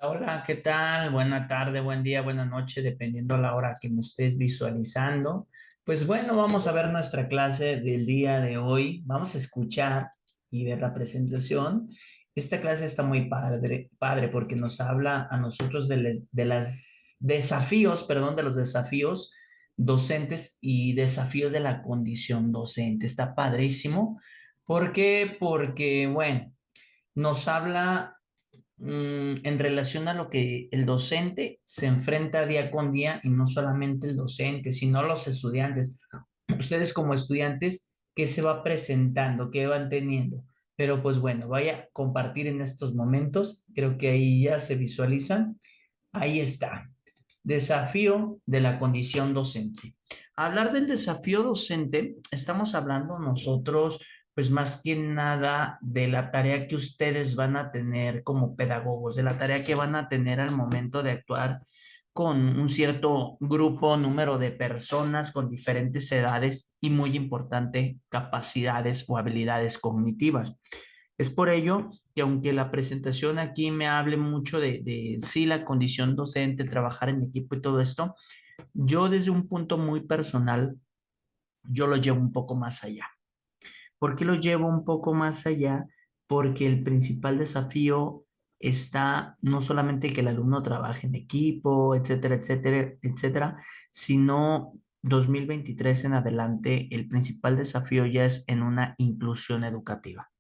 Hola, ¿qué tal? Buena tarde, buen día, buena noche, dependiendo a la hora que me estés visualizando. Pues bueno, vamos a ver nuestra clase del día de hoy. Vamos a escuchar y ver la presentación. Esta clase está muy padre porque nos habla a nosotros de las desafíos, perdón, de los desafíos docentes y desafíos de la condición docente. Está padrísimo. ¿Por qué? Porque, bueno, nos habla en relación a lo que el docente se enfrenta día con día y no solamente el docente, sino los estudiantes. Ustedes como estudiantes, ¿qué se va presentando? ¿Qué van teniendo? Pero pues bueno, vaya a compartir en estos momentos. Creo que ahí ya se visualizan. Ahí está. Desafío de la condición docente. Hablar del desafío docente, estamos hablando nosotros, pues más que nada de la tarea que ustedes van a tener como pedagogos, de la tarea que van a tener al momento de actuar con un cierto grupo, número de personas con diferentes edades y muy importante, capacidades o habilidades cognitivas. Es por ello que aunque la presentación aquí me hable mucho de sí, la condición docente, el trabajar en equipo y todo esto, yo desde un punto muy personal, yo lo llevo un poco más allá. ¿Por qué lo llevo un poco más allá? Porque el principal desafío está no solamente que el alumno trabaje en equipo, etcétera, etcétera, etcétera, sino 2023 en adelante, el principal desafío ya es en una inclusión educativa.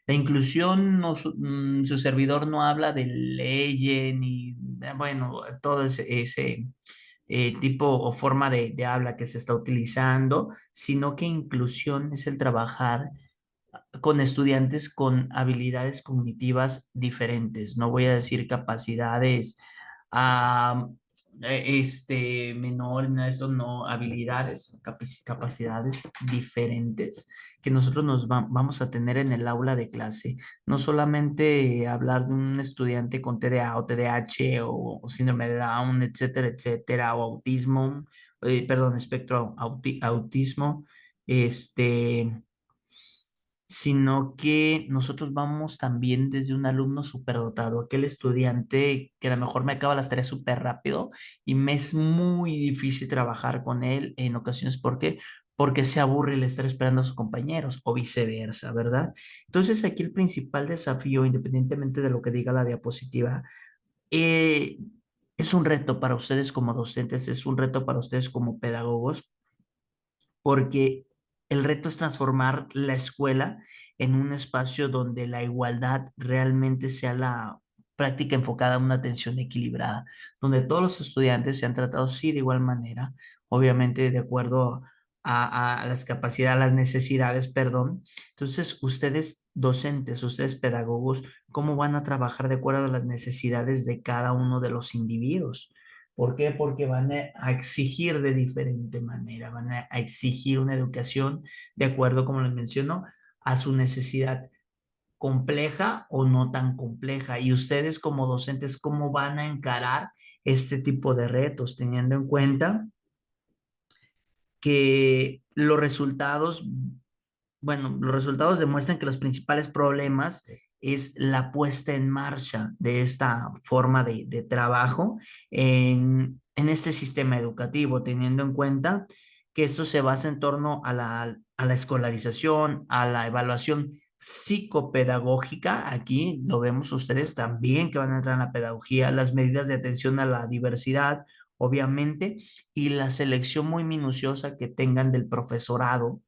La inclusión, no, su servidor no habla de ley ni, bueno, todo ese tipo o forma de habla que se está utilizando, sino que inclusión es el trabajar con estudiantes con habilidades cognitivas diferentes. No voy a decir capacidades ah, menor, no, eso no, habilidades, capacidades diferentes que nosotros vamos a tener en el aula de clase. No solamente hablar de un estudiante con TDA o TDAH o síndrome de Down, etcétera, etcétera, o autismo, perdón, espectro autismo, este sino que nosotros vamos también desde un alumno superdotado, aquel estudiante que a lo mejor me acaba las tareas súper rápido y me es muy difícil trabajar con él en ocasiones. ¿Por qué? Porque se aburre el estar esperando a sus compañeros o viceversa, ¿verdad? Entonces aquí el principal desafío, independientemente de lo que diga la diapositiva, eh, es un reto para ustedes como docentes, es un reto para ustedes como pedagogos porque el reto es transformar la escuela en un espacio donde la igualdad realmente sea la práctica enfocada a una atención equilibrada, donde todos los estudiantes sean tratados sí de igual manera, obviamente de acuerdo a las capacidades, a las necesidades, perdón. Entonces, ustedes docentes, ustedes pedagogos, ¿cómo van a trabajar de acuerdo a las necesidades de cada uno de los individuos? ¿Por qué? Porque van a exigir de diferente manera, van a exigir una educación de acuerdo, como les menciono, a su necesidad compleja o no tan compleja. Y ustedes como docentes, ¿cómo van a encarar este tipo de retos, teniendo en cuenta que los resultados, bueno, los resultados demuestran que los principales problemas es la puesta en marcha de esta forma de trabajo en este sistema educativo, teniendo en cuenta que esto se basa en torno a la escolarización, a la evaluación psicopedagógica. Aquí lo vemos ustedes también que van a entrar en la pedagogía, las medidas de atención a la diversidad, obviamente, y la selección muy minuciosa que tengan del profesorado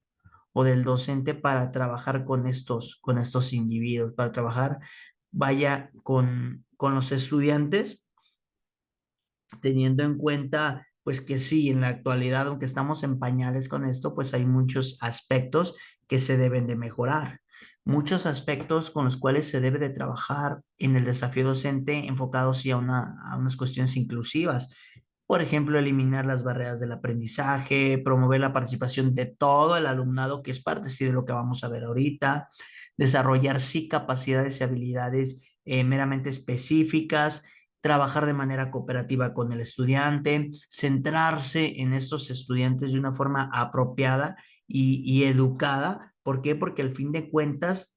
o del docente para trabajar con estos individuos, para trabajar, vaya, con los estudiantes, teniendo en cuenta, pues que sí, en la actualidad, aunque estamos en pañales con esto, pues hay muchos aspectos que se deben de mejorar, muchos aspectos con los cuales se debe de trabajar en el desafío docente enfocado sí a unas cuestiones inclusivas. Por ejemplo, eliminar las barreras del aprendizaje, promover la participación de todo el alumnado, que es parte sí de lo que vamos a ver ahorita, desarrollar sí capacidades y habilidades meramente específicas, trabajar de manera cooperativa con el estudiante, centrarse en estos estudiantes de una forma apropiada y educada. ¿Por qué? Porque al fin de cuentas,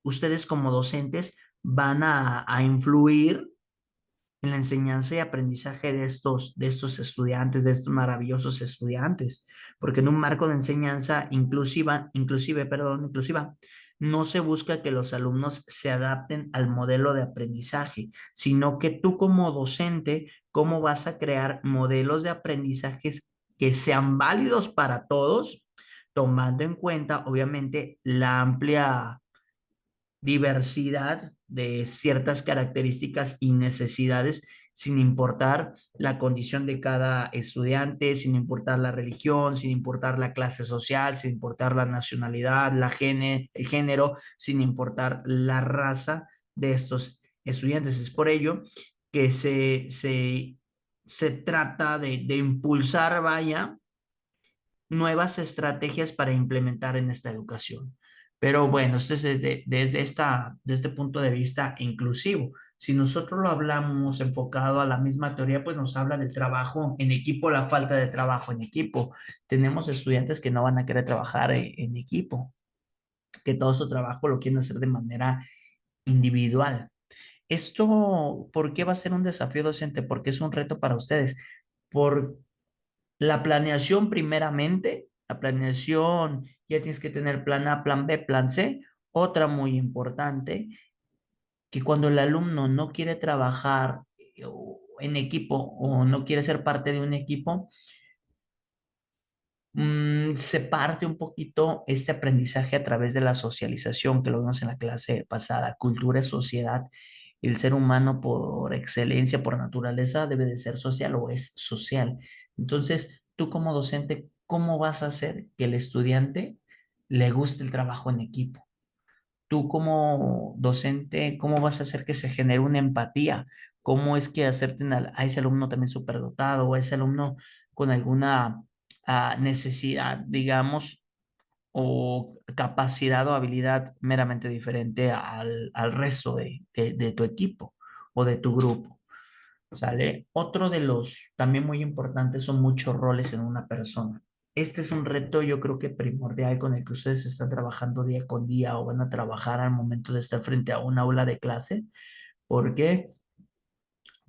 ustedes como docentes van a influir en la enseñanza y aprendizaje de estos estudiantes, de estos maravillosos estudiantes, porque en un marco de enseñanza inclusiva, no se busca que los alumnos se adapten al modelo de aprendizaje, sino que tú como docente, ¿cómo vas a crear modelos de aprendizajes que sean válidos para todos, tomando en cuenta, obviamente, la amplia diversidad de ciertas características y necesidades, sin importar la condición de cada estudiante, sin importar la religión, sin importar la clase social, sin importar la nacionalidad, el género, sin importar la raza de estos estudiantes? Es por ello que se trata de impulsar, vaya, nuevas estrategias para implementar en esta educación. Pero bueno, esto es desde este punto de vista inclusivo. Si nosotros lo hablamos enfocado a la misma teoría, pues nos habla del trabajo en equipo, la falta de trabajo en equipo. Tenemos estudiantes que no van a querer trabajar en equipo, que todo su trabajo lo quieren hacer de manera individual. Esto, ¿por qué va a ser un desafío docente? Porque es un reto para ustedes. Por la planeación primeramente, la planeación, ya tienes que tener plan A, plan B, plan C. Otra muy importante, que cuando el alumno no quiere trabajar en equipo o no quiere ser parte de un equipo, se parte un poquito este aprendizaje a través de la socialización, que lo vimos en la clase pasada. Cultura es sociedad. El ser humano por excelencia, por naturaleza, debe de ser social o es social. Entonces, tú como docente, ¿cómo vas a hacer que el estudiante le guste el trabajo en equipo? Tú como docente, ¿cómo vas a hacer que se genere una empatía? ¿Cómo es que hacerte a ese alumno también superdotado o a ese alumno con alguna necesidad, digamos, o capacidad o habilidad meramente diferente al resto de tu equipo o de tu grupo? ¿Sale? Otro de los también muy importantes son muchos roles en una persona. Este es un reto, yo creo que primordial con el que ustedes están trabajando día con día o van a trabajar al momento de estar frente a un aula de clase. ¿Por qué?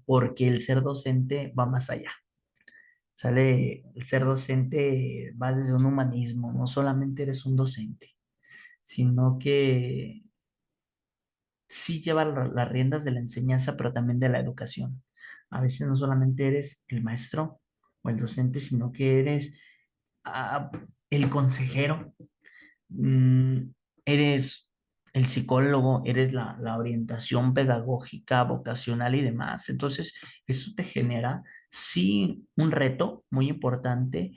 Porque el ser docente va más allá. ¿Sale? El ser docente va desde un humanismo, no solamente eres un docente, sino que sí lleva las riendas de la enseñanza, pero también de la educación. A veces no solamente eres el maestro o el docente, sino que eres ah, el consejero, mm, eres el psicólogo, eres la orientación pedagógica, vocacional y demás. Entonces, esto te genera, sí, un reto muy importante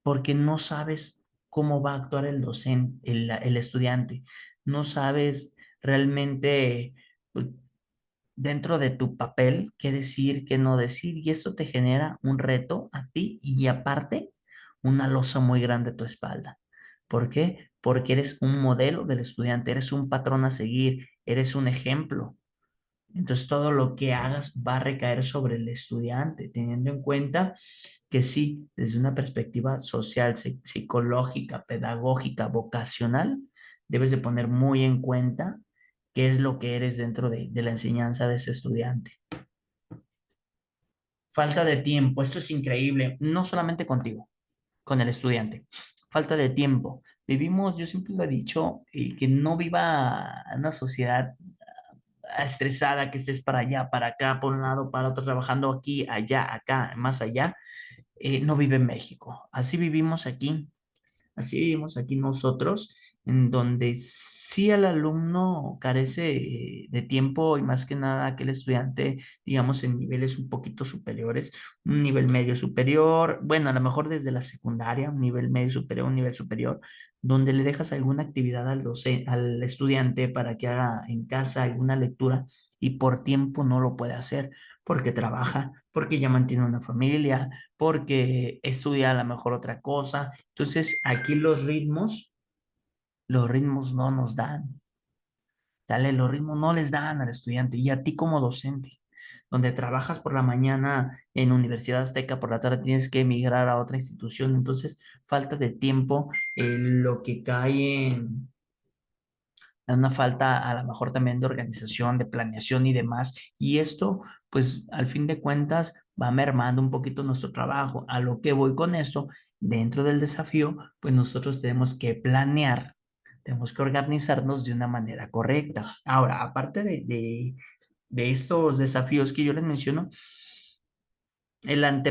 porque no sabes cómo va a actuar el docente, el estudiante. No sabes realmente, pues, dentro de tu papel qué decir, qué no decir, y esto te genera un reto a ti y aparte una losa muy grande a tu espalda. ¿Por qué? Porque eres un modelo del estudiante, eres un patrón a seguir, eres un ejemplo. Entonces todo lo que hagas va a recaer sobre el estudiante, teniendo en cuenta que sí, desde una perspectiva social, psicológica, pedagógica, vocacional, debes de poner muy en cuenta qué es lo que eres dentro de la enseñanza de ese estudiante. Falta de tiempo, esto es increíble, no solamente contigo, con el estudiante. Falta de tiempo. Vivimos, yo siempre lo he dicho, el que no viva una sociedad estresada, que estés para allá, para acá, por un lado, para otro, trabajando aquí, allá, acá, más allá, no vive en México. Así vivimos aquí. Así vivimos aquí nosotros, en donde sí el alumno carece de tiempo y más que nada aquel estudiante, digamos, en niveles un poquito superiores, un nivel medio superior, bueno, a lo mejor desde la secundaria, un nivel medio superior, un nivel superior, donde le dejas alguna actividad al estudiante para que haga en casa alguna lectura y por tiempo no lo puede hacer porque trabaja, porque ya mantiene una familia, porque estudia a lo mejor otra cosa. Entonces, aquí los ritmos no nos dan, ¿sale? Los ritmos no les dan al estudiante y a ti como docente, donde trabajas por la mañana en Universidad Azteca, por la tarde tienes que emigrar a otra institución, entonces falta de tiempo, lo que cae hay una falta a lo mejor también de organización, de planeación y demás. Y esto, pues al fin de cuentas, va mermando un poquito nuestro trabajo. A lo que voy con esto, dentro del desafío, pues nosotros tenemos que planear, tenemos que organizarnos de una manera correcta. Ahora, aparte de estos desafíos que yo les menciono, el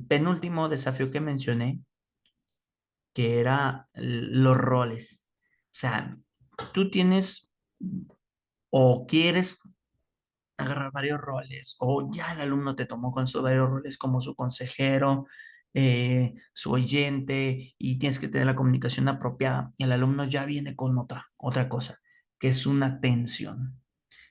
penúltimo desafío que mencioné, que era los roles. O sea, tú tienes o quieres agarrar varios roles, o ya el alumno te tomó con sus varios roles como su consejero, su oyente, y tienes que tener la comunicación apropiada. El alumno ya viene con otra cosa, que es una tensión.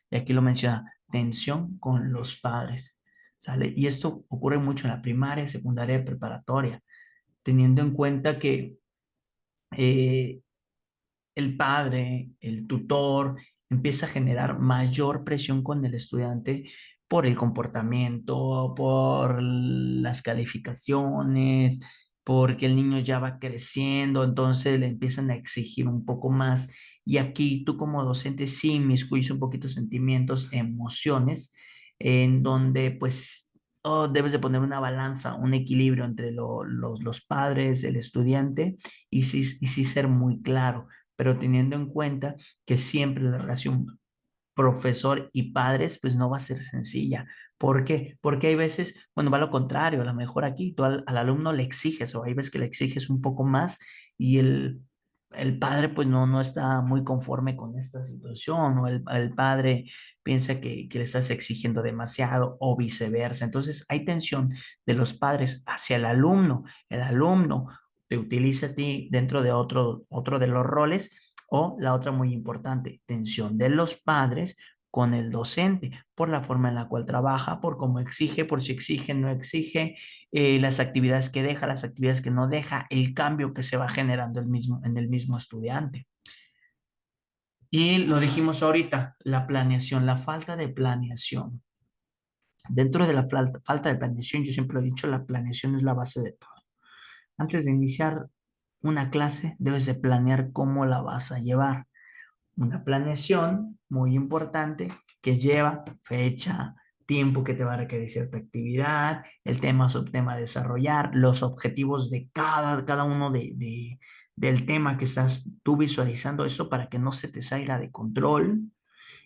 Y aquí lo menciona, tensión con los padres. ¿Sale? Y esto ocurre mucho en la primaria, secundaria y preparatoria, teniendo en cuenta que eh, el padre, el tutor, empieza a generar mayor presión con el estudiante por el comportamiento, por las calificaciones, porque el niño ya va creciendo, entonces le empiezan a exigir un poco más. Y aquí tú como docente sí inmiscuyes un poquito sentimientos, emociones, en donde pues debes de poner una balanza, un equilibrio entre los padres, el estudiante, y sí ser muy claro, pero teniendo en cuenta que siempre la relación profesor y padres, pues no va a ser sencilla. ¿Por qué? Porque hay veces, bueno, va lo contrario, a lo mejor aquí tú al alumno le exiges, o hay veces que le exiges un poco más y el padre pues no está muy conforme con esta situación, o el padre piensa que le estás exigiendo demasiado, o viceversa. Entonces hay tensión de los padres hacia el alumno te utiliza a ti dentro de otro de los roles, o la otra muy importante, tensión de los padres con el docente, por la forma en la cual trabaja, por cómo exige, por si exige, no exige, las actividades que deja, las actividades que no deja, el cambio que se va generando en el mismo estudiante. Y lo dijimos ahorita, la planeación, la falta de planeación. Dentro de la falta de planeación, yo siempre he dicho, la planeación es la base de todo. Antes de iniciar una clase, debes de planear cómo la vas a llevar. Una planeación muy importante que lleva fecha, tiempo que te va a requerir cierta actividad, el tema, subtema a desarrollar, los objetivos de cada uno del tema que estás tú visualizando, esto para que no se te salga de control,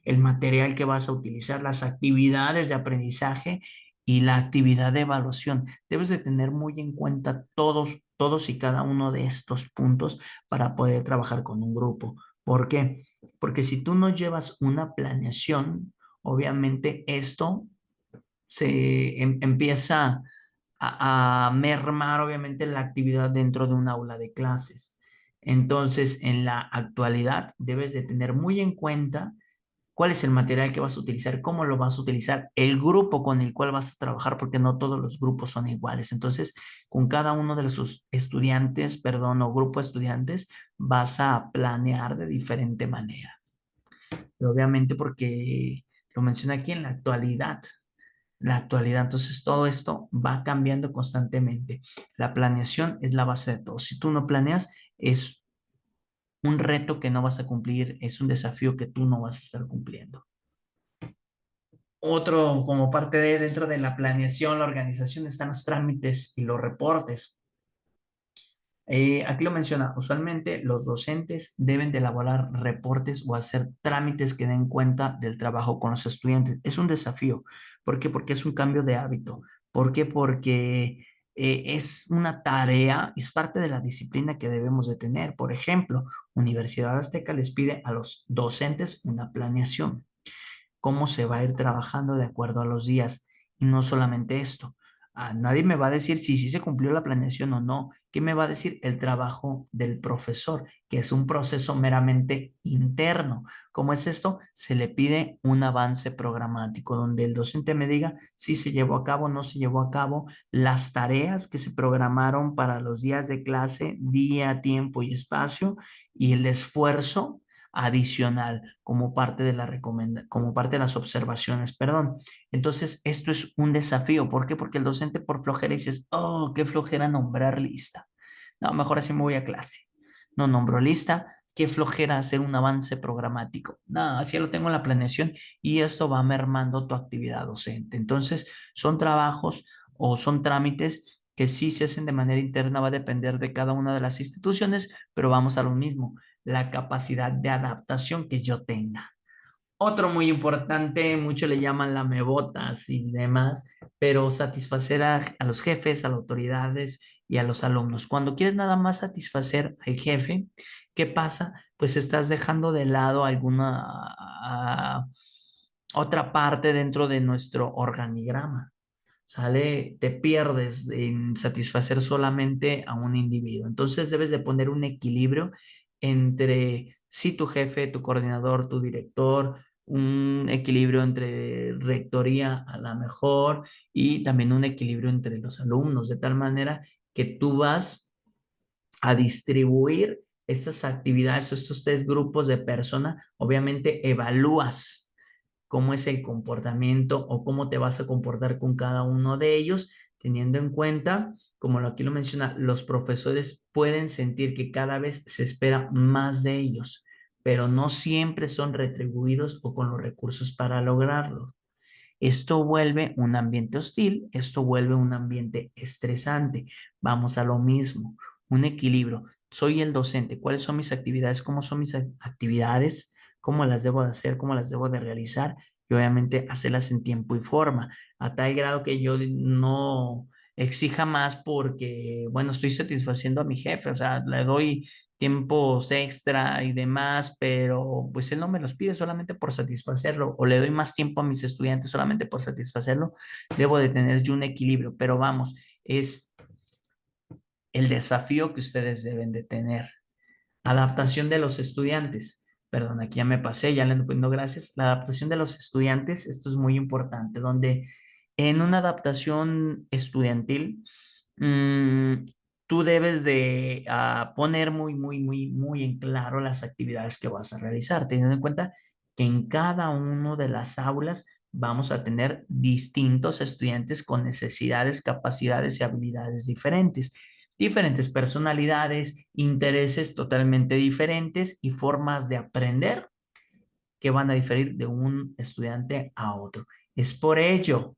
el material que vas a utilizar, las actividades de aprendizaje y la actividad de evaluación. Debes de tener muy en cuenta todos y cada uno de estos puntos para poder trabajar con un grupo. ¿Por qué? Porque si tú no llevas una planeación, obviamente esto empieza a mermar, obviamente, la actividad dentro de un aula de clases. Entonces, en la actualidad, debes de tener muy en cuenta cuál es el material que vas a utilizar, cómo lo vas a utilizar, el grupo con el cual vas a trabajar, porque no todos los grupos son iguales. Entonces, con cada uno de los estudiantes, perdón, o grupo de estudiantes, vas a planear de diferente manera. Pero obviamente porque lo mencioné aquí en la actualidad, entonces todo esto va cambiando constantemente. La planeación es la base de todo. Si tú no planeas, es un reto que no vas a cumplir, es un desafío que tú no vas a estar cumpliendo. Otro, como parte de dentro de la planeación, la organización, están los trámites y los reportes. Aquí lo menciona, usualmente los docentes deben de elaborar reportes o hacer trámites que den cuenta del trabajo con los estudiantes. Es un desafío. ¿Por qué? Porque es un cambio de hábito. ¿Por qué? Porque es una tarea, es parte de la disciplina que debemos de tener. Por ejemplo, Universidad Azteca les pide a los docentes una planeación, cómo se va a ir trabajando de acuerdo a los días. Y no solamente esto, nadie me va a decir si sí se cumplió la planeación o no. ¿Qué me va a decir? El trabajo del profesor, que es un proceso meramente interno. ¿Cómo es esto? Se le pide un avance programático donde el docente me diga si se llevó a cabo, no se llevó a cabo, las tareas que se programaron para los días de clase, día, tiempo y espacio, y el esfuerzo adicional como parte de como parte de las observaciones, perdón. Entonces, esto es un desafío. ¿Por qué? Porque el docente por flojera dices, oh, qué flojera nombrar lista. No, mejor así me voy a clase. No nombro lista. qué flojera hacer un avance programático. No, así ya lo tengo en la planeación y esto va mermando tu actividad docente. Entonces, son trabajos o son trámites que sí se hacen de manera interna, va a depender de cada una de las instituciones, pero vamos a lo mismo, la capacidad de adaptación que yo tenga. Otro muy importante, muchos le llaman lamebotas y demás, pero satisfacer a los jefes, a las autoridades y a los alumnos. Cuando quieres nada más satisfacer al jefe, ¿qué pasa? Pues estás dejando de lado alguna otra parte dentro de nuestro organigrama. ¿Sale? Te pierdes en satisfacer solamente a un individuo. Entonces debes de poner un equilibrio entre sí tu jefe, tu coordinador, tu director, un equilibrio entre rectoría a la mejor y también un equilibrio entre los alumnos, de tal manera que tú vas a distribuir estas actividades o estos tres grupos de personas, obviamente evalúas cómo es el comportamiento o cómo te vas a comportar con cada uno de ellos, teniendo en cuenta, como aquí lo menciona, los profesores pueden sentir que cada vez se espera más de ellos, pero no siempre son retribuidos o con los recursos para lograrlo. Esto vuelve un ambiente hostil, esto vuelve un ambiente estresante. Vamos a lo mismo, un equilibrio. Soy el docente, ¿cuáles son mis actividades? ¿Cómo son mis actividades? ¿Cómo las debo de hacer? ¿Cómo las debo de realizar? Y obviamente hacerlas en tiempo y forma, a tal grado que yo no exija más porque, bueno, estoy satisfaciendo a mi jefe, o sea, le doy tiempos extra y demás, pero pues él no me los pide solamente por satisfacerlo o le doy más tiempo a mis estudiantes solamente por satisfacerlo, debo de tener yo un equilibrio, pero vamos, es el desafío que ustedes deben de tener. Adaptación de los estudiantes. Perdón, aquí ya me pasé, ya le ando poniendo gracias. La adaptación de los estudiantes, esto es muy importante, donde en una adaptación estudiantil, mm, tú debes de poner muy en claro las actividades que vas a realizar, teniendo en cuenta que en cada una de las aulas vamos a tener distintos estudiantes con necesidades, capacidades y habilidades diferentes, diferentes personalidades, intereses totalmente diferentes y formas de aprender que van a diferir de un estudiante a otro. Es por ello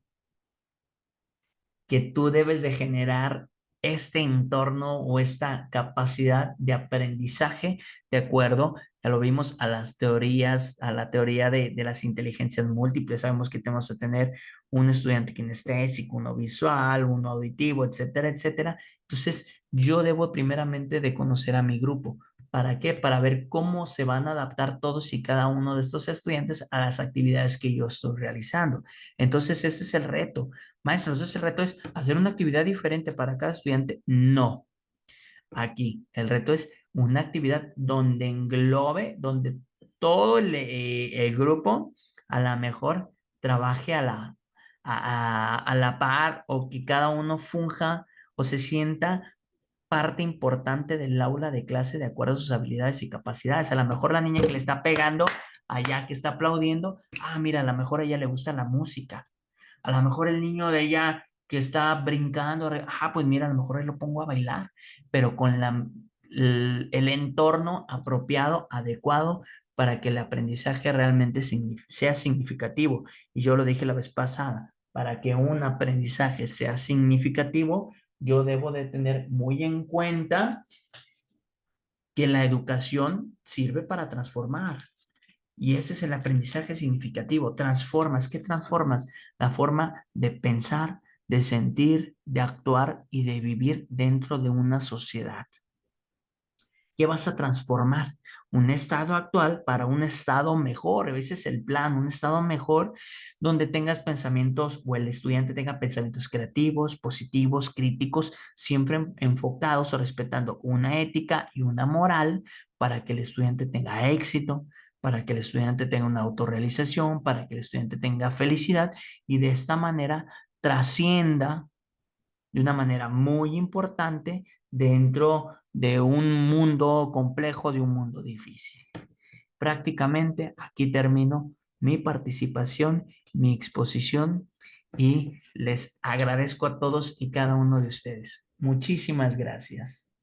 que tú debes de generar este entorno o esta capacidad de aprendizaje de acuerdo, ya lo vimos, a las teorías, a la teoría de las inteligencias múltiples. Sabemos que tenemos que tener un estudiante kinestésico, uno visual, uno auditivo, etcétera, etcétera. Entonces, yo debo primeramente de conocer a mi grupo. ¿Para qué? Para ver cómo se van a adaptar todos y cada uno de estos estudiantes a las actividades que yo estoy realizando. Entonces, ese es el reto. Maestro, entonces el reto es hacer una actividad diferente para cada estudiante. No, aquí el reto es una actividad donde englobe, donde todo el grupo a la mejor trabaje a la par o que cada uno funja o se sienta parte importante del aula de clase de acuerdo a sus habilidades y capacidades. A lo mejor la niña que le está pegando allá, que está aplaudiendo, mira, a lo mejor a ella le gusta la música, a lo mejor el niño de ella que está brincando, pues mira, a lo mejor él lo pongo a bailar, pero con el entorno apropiado, adecuado, para que el aprendizaje realmente sea significativo. Y yo lo dije la vez pasada, para que un aprendizaje sea significativo, yo debo de tener muy en cuenta que la educación sirve para transformar. Y ese es el aprendizaje significativo. Transformas. ¿Qué transformas? La forma de pensar, de sentir, de actuar y de vivir dentro de una sociedad. ¿Qué vas a transformar? Un estado actual para un estado mejor. Ese es el plan, un estado mejor donde tengas pensamientos o el estudiante tenga pensamientos creativos, positivos, críticos, siempre enfocados o respetando una ética y una moral para que el estudiante tenga éxito, para que el estudiante tenga una autorrealización, para que el estudiante tenga felicidad y de esta manera trascienda de una manera muy importante dentro de un mundo complejo, de un mundo difícil. Prácticamente aquí termino mi participación, mi exposición y les agradezco a todos y cada uno de ustedes. Muchísimas gracias.